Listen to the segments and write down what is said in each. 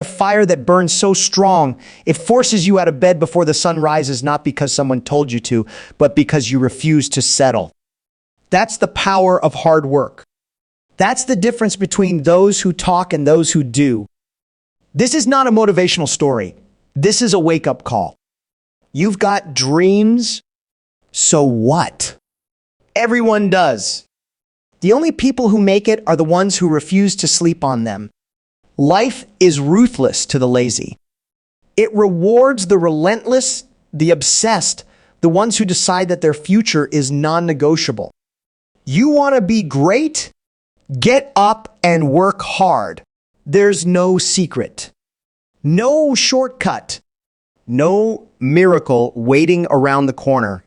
A fire that burns so strong, it forces you out of bed before the sun rises, not because someone told you to, but because you refuse to settle. That's the power of hard work. That's the difference between those who talk and those who do. This is not a motivational story. This is a wake-up call. You've got dreams, so what? Everyone does. The only people who make it are the ones who refuse to sleep on them. Life is ruthless to the lazy. It rewards the relentless, the obsessed, the ones who decide that their future is non-negotiable. You want to be great? Get up and work hard. There's no secret, no shortcut, no miracle waiting around the corner.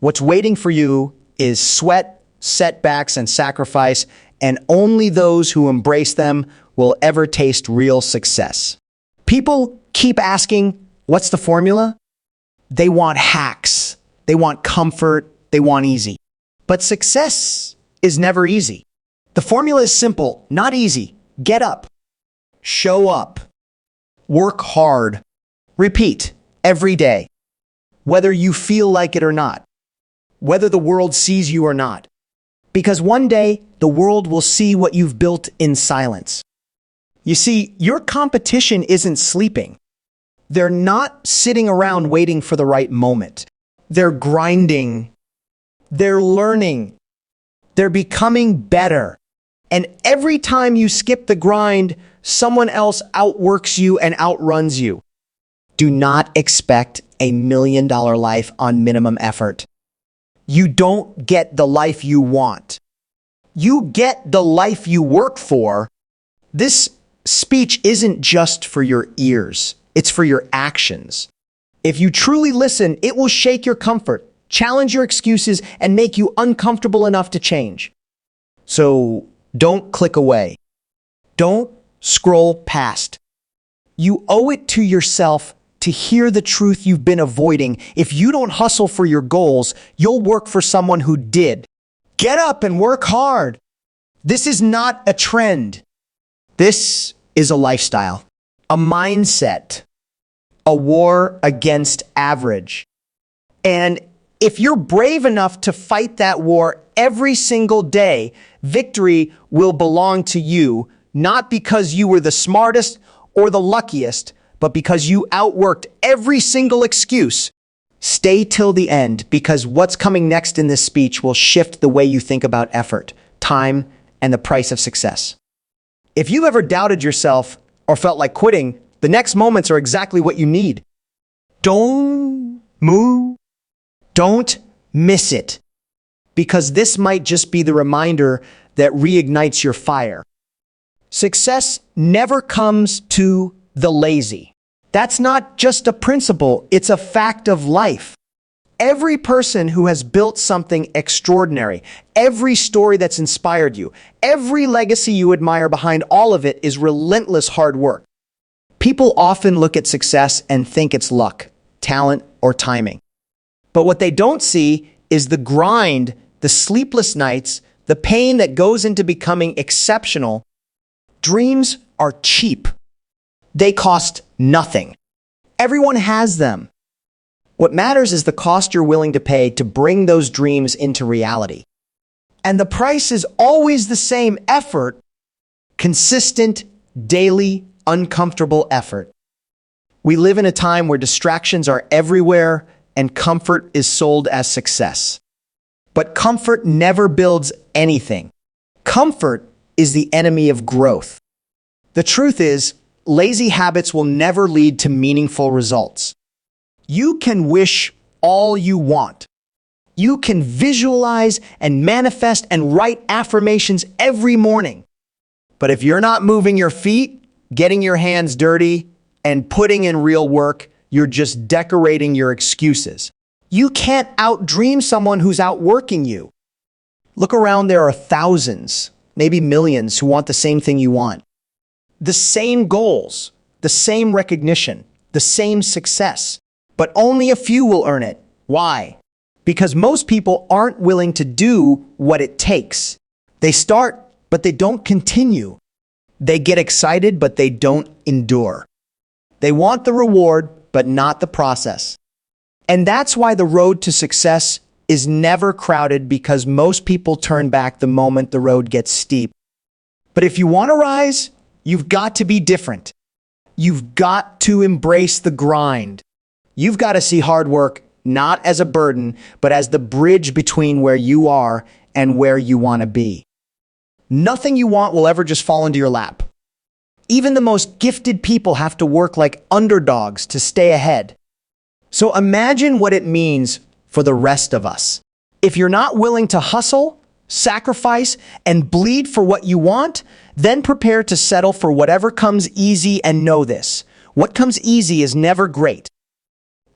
What's waiting for you is sweat, setbacks, and sacrifice, and only those who embrace them will ever taste real success. People keep asking, what's the formula? They want hacks. They want comfort. They want easy. But success is never easy. The formula is simple, not easy. Get up. Show up. Work hard. Repeat every day. Whether you feel like it or not. Whether the world sees you or not. Because one day, the world will see what you've built in silence. You see, your competition isn't sleeping. They're not sitting around waiting for the right moment. They're grinding. They're learning. They're becoming better. And every time you skip the grind, someone else outworks you and outruns you. Do not expect $1 million life on minimum effort. You don't get the life you want. You get the life you work for. This speech isn't just for your ears. It's for your actions. If you truly listen, it will shake your comfort, challenge your excuses, and make you uncomfortable enough to change. So don't click away. Don't scroll past. You owe it to yourself to hear the truth you've been avoiding. If you don't hustle for your goals, you'll work for someone who did. Get up and work hard. This is not a trend. This is a lifestyle, a mindset, a war against average. And if you're brave enough to fight that war every single day, victory will belong to you, not because you were the smartest or the luckiest, but because you outworked every single excuse. Stay till the end, because what's coming next in this speech will shift the way you think about effort, time, and the price of success. If you ever doubted yourself or felt like quitting, the next moments are exactly what you need. Don't move. Don't miss it, because this might just be the reminder that reignites your fire. Success never comes to the lazy. That's not just a principle, it's a fact of life. Every person who has built something extraordinary, every story that's inspired you, every legacy you admire, behind all of it is relentless hard work. People often look at success and think it's luck, talent, or timing. But what they don't see is the grind, the sleepless nights, the pain that goes into becoming exceptional. Dreams are cheap. They cost nothing. Everyone has them. What matters is the cost you're willing to pay to bring those dreams into reality. And the price is always the same: effort, consistent, daily, uncomfortable effort. We live in a time where distractions are everywhere and comfort is sold as success. But comfort never builds anything. Comfort is the enemy of growth. The truth is, lazy habits will never lead to meaningful results. You can wish all you want. You can visualize and manifest and write affirmations every morning. But if you're not moving your feet, getting your hands dirty, and putting in real work, you're just decorating your excuses. You can't outdream someone who's outworking you. Look around, there are thousands, maybe millions, who want the same thing you want. The same goals, the same recognition, the same success. But only a few will earn it. Why? Because most people aren't willing to do what it takes. They start, but they don't continue. They get excited, but they don't endure. They want the reward, but not the process. And that's why the road to success is never crowded, because most people turn back the moment the road gets steep. But if you want to rise, you've got to be different. You've got to embrace the grind. You've got to see hard work not as a burden, but as the bridge between where you are and where you want to be. Nothing you want will ever just fall into your lap. Even the most gifted people have to work like underdogs to stay ahead. So imagine what it means for the rest of us. If you're not willing to hustle, sacrifice, and bleed for what you want, then prepare to settle for whatever comes easy, and know this: what comes easy is never great.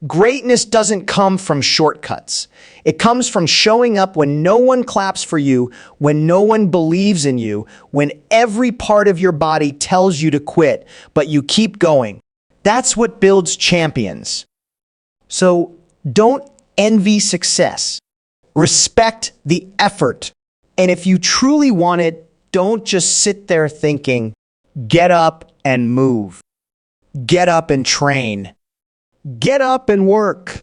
Greatness doesn't come from shortcuts. It comes from showing up when no one claps for you, when no one believes in you, when every part of your body tells you to quit, but you keep going. That's what builds champions. So don't envy success. Respect the effort. And if you truly want it, don't just sit there thinking. Get up and move. Get up and train. Get up and work.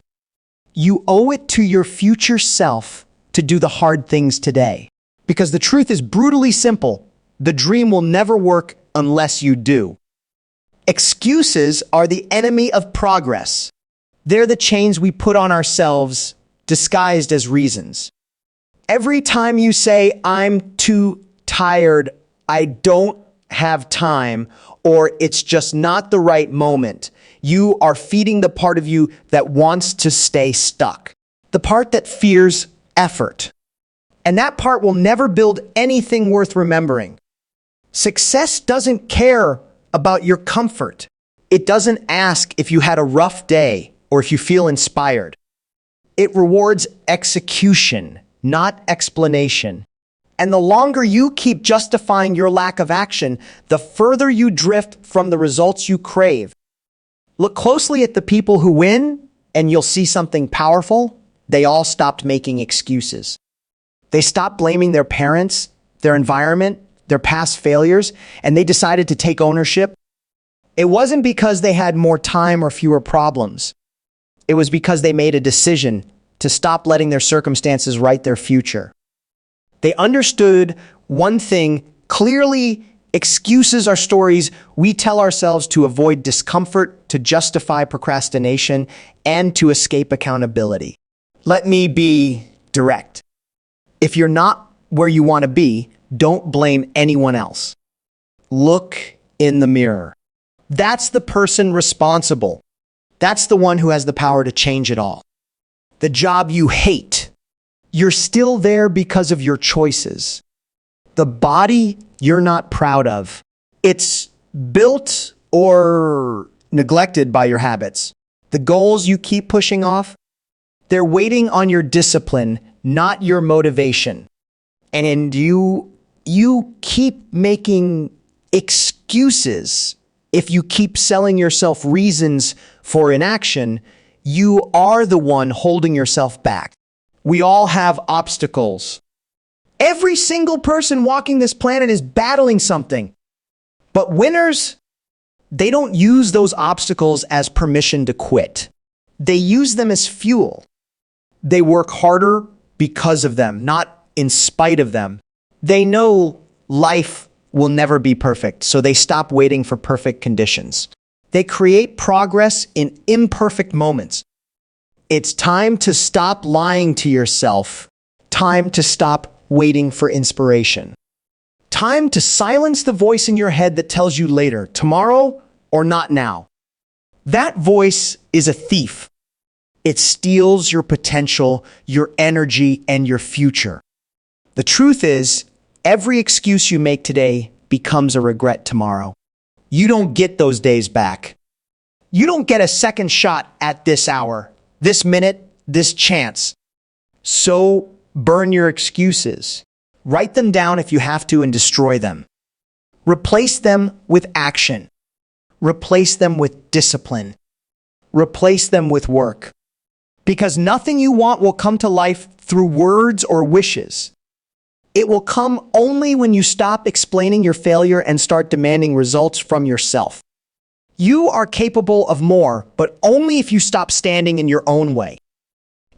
You owe it to your future self to do the hard things today. Because the truth is brutally simple. The dream will never work unless you do. Excuses are the enemy of progress. They're the chains we put on ourselves, disguised as reasons. Every time you say, "I'm too tired," "I don't have time," or "it's just not the right moment," you are feeding the part of you that wants to stay stuck. The part that fears effort. And that part will never build anything worth remembering. Success doesn't care about your comfort. It doesn't ask if you had a rough day or if you feel inspired. It rewards execution, not explanation. And the longer you keep justifying your lack of action, the further you drift from the results you crave. Look closely at the people who win, and you'll see something powerful. They all stopped making excuses. They stopped blaming their parents, their environment, their past failures, and they decided to take ownership. It wasn't because they had more time or fewer problems. It was because they made a decision to stop letting their circumstances write their future. They understood one thing clearly: excuses are stories we tell ourselves to avoid discomfort, to justify procrastination, and to escape accountability. Let me be direct. If you're not where you want to be, don't blame anyone else. Look in the mirror. That's the person responsible. That's the one who has the power to change it all. The job you hate, you're still there because of your choices. The body you're not proud of, it's built or neglected by your habits. The goals you keep pushing off, they're waiting on your discipline, not your motivation. And you keep making excuses. If you keep selling yourself reasons for inaction, you are the one holding yourself back. We all have obstacles. Every single person walking this planet is battling something. But winners, they don't use those obstacles as permission to quit. They use them as fuel. They work harder because of them, not in spite of them. They know life will never be perfect, so they stop waiting for perfect conditions. They create progress in imperfect moments. It's time to stop lying to yourself. Time to stop waiting for inspiration. Time to silence the voice in your head that tells you later, tomorrow, or not now. That voice is a thief. It steals your potential, your energy, and your future. The truth is, every excuse you make today becomes a regret tomorrow. You don't get those days back. You don't get a second shot at this hour, this minute, this chance. So burn your excuses. Write them down if you have to and destroy them. Replace them with action. Replace them with discipline. Replace them with work. Because nothing you want will come to life through words or wishes. It will come only when you stop explaining your failure and start demanding results from yourself. You are capable of more, but only if you stop standing in your own way.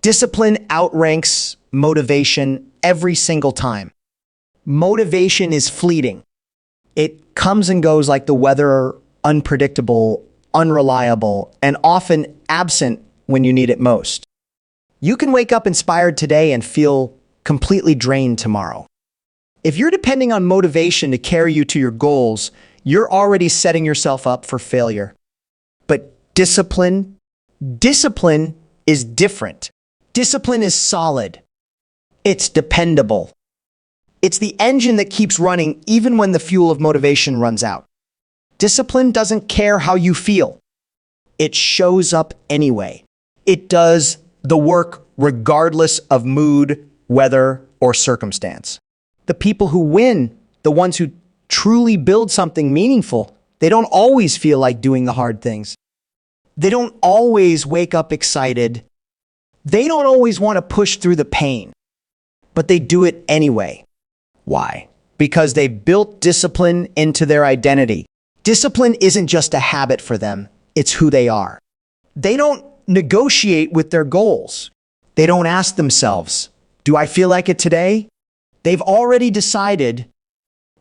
Discipline outranks motivation every single time. Motivation is fleeting. It comes and goes like the weather, unpredictable, unreliable, and often absent when you need it most. You can wake up inspired today and feel completely drained tomorrow. If you're depending on motivation to carry you to your goals, you're already setting yourself up for failure. But discipline is different. Discipline is solid. It's dependable. It's the engine that keeps running even when the fuel of motivation runs out. Discipline doesn't care how you feel. It shows up anyway. It does the work regardless of mood, weather, or circumstance. The people who win, the ones who truly build something meaningful, they don't always feel like doing the hard things. They don't always wake up excited. They don't always want to push through the pain, but they do it anyway. Why? Because they built discipline into their identity. Discipline isn't just a habit for them, it's who they are. They don't negotiate with their goals. They don't ask themselves, do I feel like it today? They've already decided.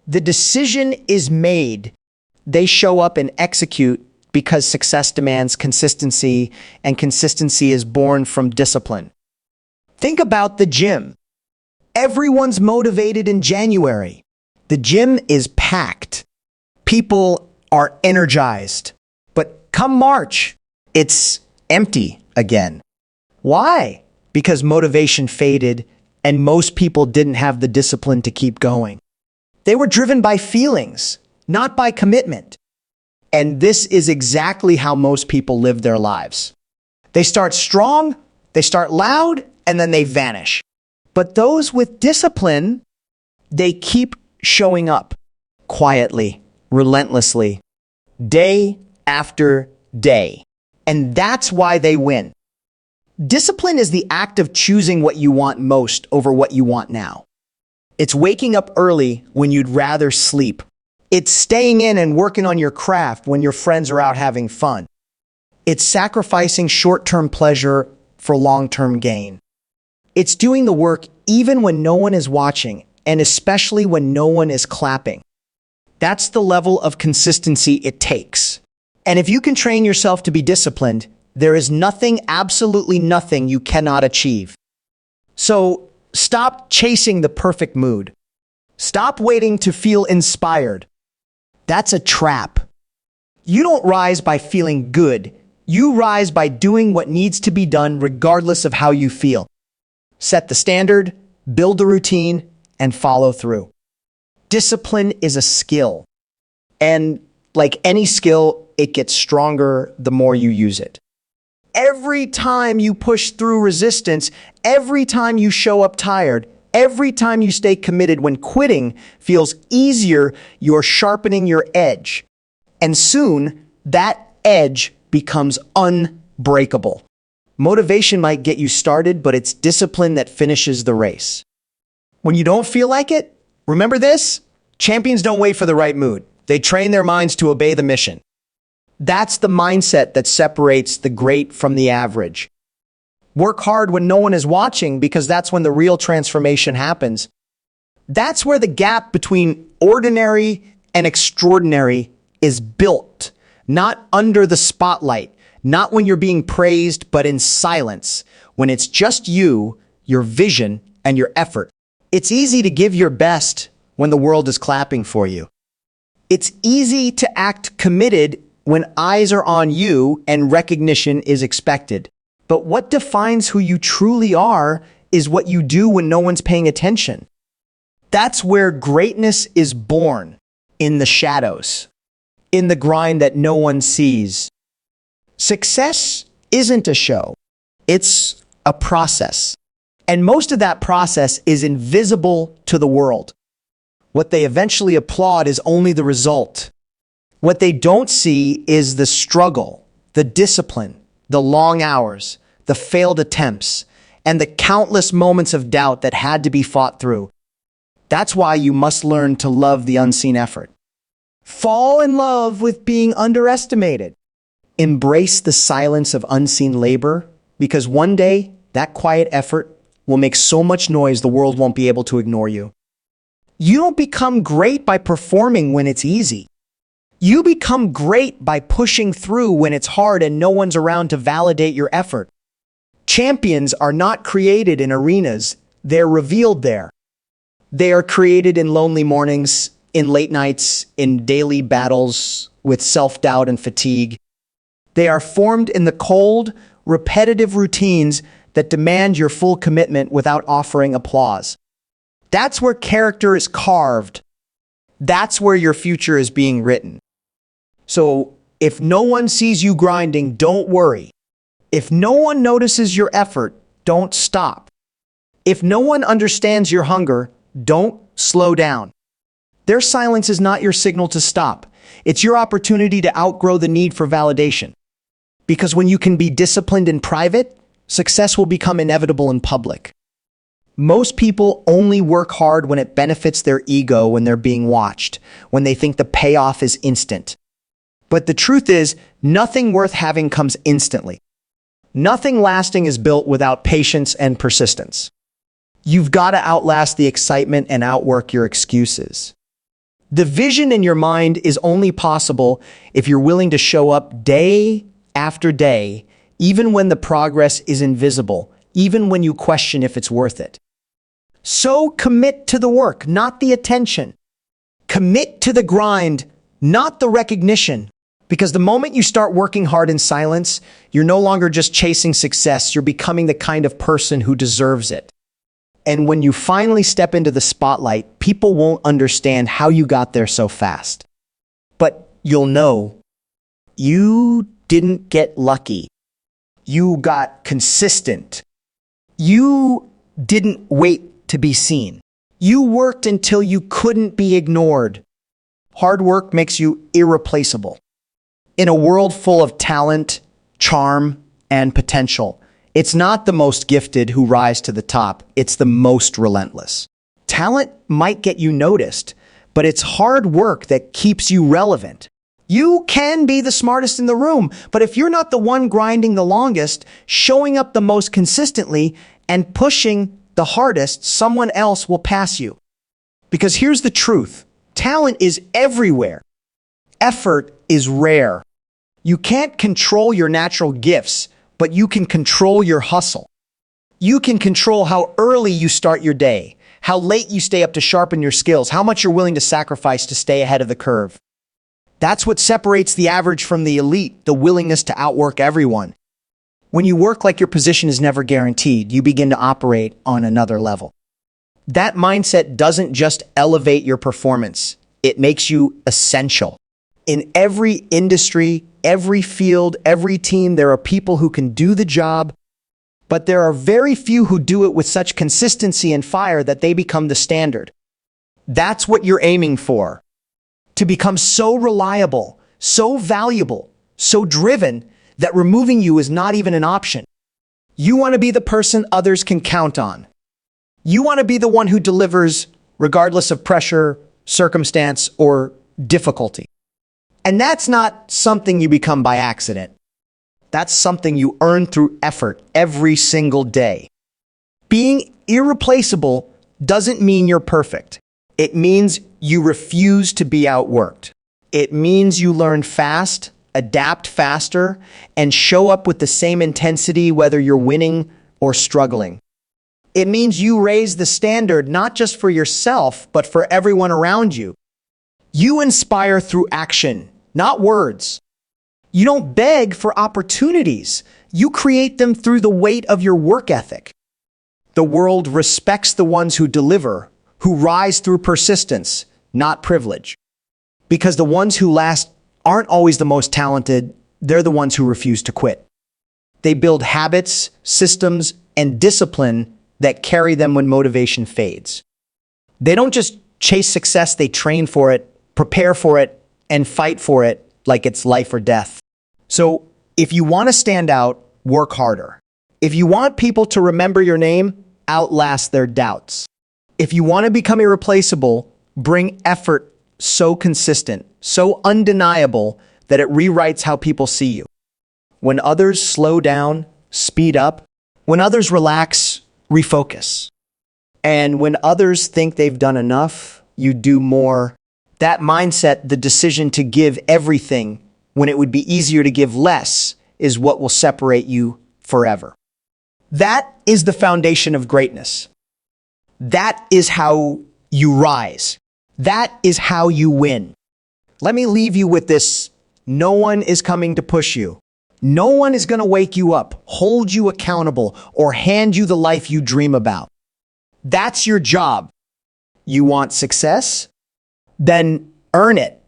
The decision is made. They show up and execute because success demands consistency, and consistency is born from discipline. Think about the gym. Everyone's motivated in January. The gym is packed. People are energized. But come March, it's empty again. Why? Because motivation faded and most people didn't have the discipline to keep going. They were driven by feelings, not by commitment. And this is exactly how most people live their lives. They start strong, they start loud, and then they vanish. But those with discipline, they keep showing up quietly, relentlessly, day after day. And that's why they win. Discipline is the act of choosing what you want most over what you want now. It's waking up early when you'd rather sleep. It's staying in and working on your craft when your friends are out having fun. It's sacrificing short-term pleasure for long-term gain. It's doing the work even when no one is watching, and especially when no one is clapping. That's the level of consistency it takes. And if you can train yourself to be disciplined, there is nothing, absolutely nothing you cannot achieve. So stop chasing the perfect mood. Stop waiting to feel inspired. That's a trap. You don't rise by feeling good. You rise by doing what needs to be done regardless of how you feel. Set the standard, build a routine, and follow through. Discipline is a skill. And like any skill, it gets stronger the more you use it. Every time you push through resistance, every time you show up tired, every time you stay committed when quitting feels easier, you're sharpening your edge. And soon, that edge becomes unbreakable. Motivation might get you started, but it's discipline that finishes the race. When you don't feel like it, remember this: champions don't wait for the right mood. They train their minds to obey the mission. That's the mindset that separates the great from the average. Work hard when no one is watching, because that's when the real transformation happens. That's where the gap between ordinary and extraordinary is built, not under the spotlight, not when you're being praised, but in silence, when it's just you, your vision, and your effort. It's easy to give your best when the world is clapping for you. It's easy to act committed when eyes are on you and recognition is expected. But what defines who you truly are is what you do when no one's paying attention. That's where greatness is born, in the shadows, in the grind that no one sees. Success isn't a show, it's a process. And most of that process is invisible to the world. What they eventually applaud is only the result. What they don't see is the struggle, the discipline, the long hours, the failed attempts, and the countless moments of doubt that had to be fought through. That's why you must learn to love the unseen effort. Fall in love with being underestimated. Embrace the silence of unseen labor, because one day that quiet effort will make so much noise the world won't be able to ignore you. You don't become great by performing when it's easy. You become great by pushing through when it's hard and no one's around to validate your effort. Champions are not created in arenas, they're revealed there. They are created in lonely mornings, in late nights, in daily battles with self-doubt and fatigue. They are formed in the cold, repetitive routines that demand your full commitment without offering applause. That's where character is carved. That's where your future is being written. So if no one sees you grinding, don't worry. If no one notices your effort, don't stop. If no one understands your hunger, don't slow down. Their silence is not your signal to stop. It's your opportunity to outgrow the need for validation. Because when you can be disciplined in private, success will become inevitable in public. Most people only work hard when it benefits their ego when they're being watched, when they think the payoff is instant. But the truth is, nothing worth having comes instantly. Nothing lasting is built without patience and persistence. You've got to outlast the excitement and outwork your excuses. The vision in your mind is only possible if you're willing to show up day after day, even when the progress is invisible, even when you question if it's worth it. So commit to the work, not the attention. Commit to the grind, not the recognition. Because the moment you start working hard in silence, you're no longer just chasing success, you're becoming the kind of person who deserves it. And when you finally step into the spotlight, people won't understand how you got there so fast. But you'll know you didn't get lucky. You got consistent. You didn't wait to be seen. You worked until you couldn't be ignored. Hard work makes you irreplaceable. In a world full of talent, charm, and potential, it's not the most gifted who rise to the top, it's the most relentless. Talent might get you noticed, but it's hard work that keeps you relevant. You can be the smartest in the room, but if you're not the one grinding the longest, showing up the most consistently, and pushing the hardest, someone else will pass you. Because here's the truth, talent is everywhere. Effort is rare. You can't control your natural gifts, but you can control your hustle. You can control how early you start your day, how late you stay up to sharpen your skills, how much you're willing to sacrifice to stay ahead of the curve. That's what separates the average from the elite, the willingness to outwork everyone. When you work like your position is never guaranteed, you begin to operate on another level. That mindset doesn't just elevate your performance, it makes you essential. In every industry, every field, every team, there are people who can do the job, but there are very few who do it with such consistency and fire that they become the standard. That's what you're aiming for. To become so reliable, so valuable, so driven that removing you is not even an option. You want to be the person others can count on. You want to be the one who delivers regardless of pressure, circumstance, or difficulty. And that's not something you become by accident. That's something you earn through effort every single day. Being irreplaceable doesn't mean you're perfect. It means you refuse to be outworked. It means you learn fast, adapt faster, and show up with the same intensity whether you're winning or struggling. It means you raise the standard not just for yourself, but for everyone around you. You inspire through action, not words. You don't beg for opportunities. You create them through the weight of your work ethic. The world respects the ones who deliver, who rise through persistence, not privilege. Because the ones who last aren't always the most talented, they're the ones who refuse to quit. They build habits, systems, and discipline that carry them when motivation fades. They don't just chase success, they train for it, prepare for it, and fight for it like it's life or death. So if you want to stand out, work harder. If you want people to remember your name, outlast their doubts. If you want to become irreplaceable, bring effort so consistent, so undeniable that it rewrites how people see you. When others slow down, speed up. When others relax, refocus. And when others think they've done enough, you do more. That mindset, the decision to give everything when it would be easier to give less, is what will separate you forever. That is the foundation of greatness. That is how you rise. That is how you win. Let me leave you with this. No one is coming to push you. No one is going to wake you up, hold you accountable, or hand you the life you dream about. That's your job. You want success? Then earn it.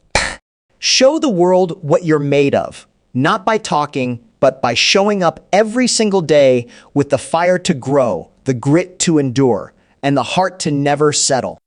Show the world what you're made of, not by talking, but by showing up every single day with the fire to grow, the grit to endure, and the heart to never settle.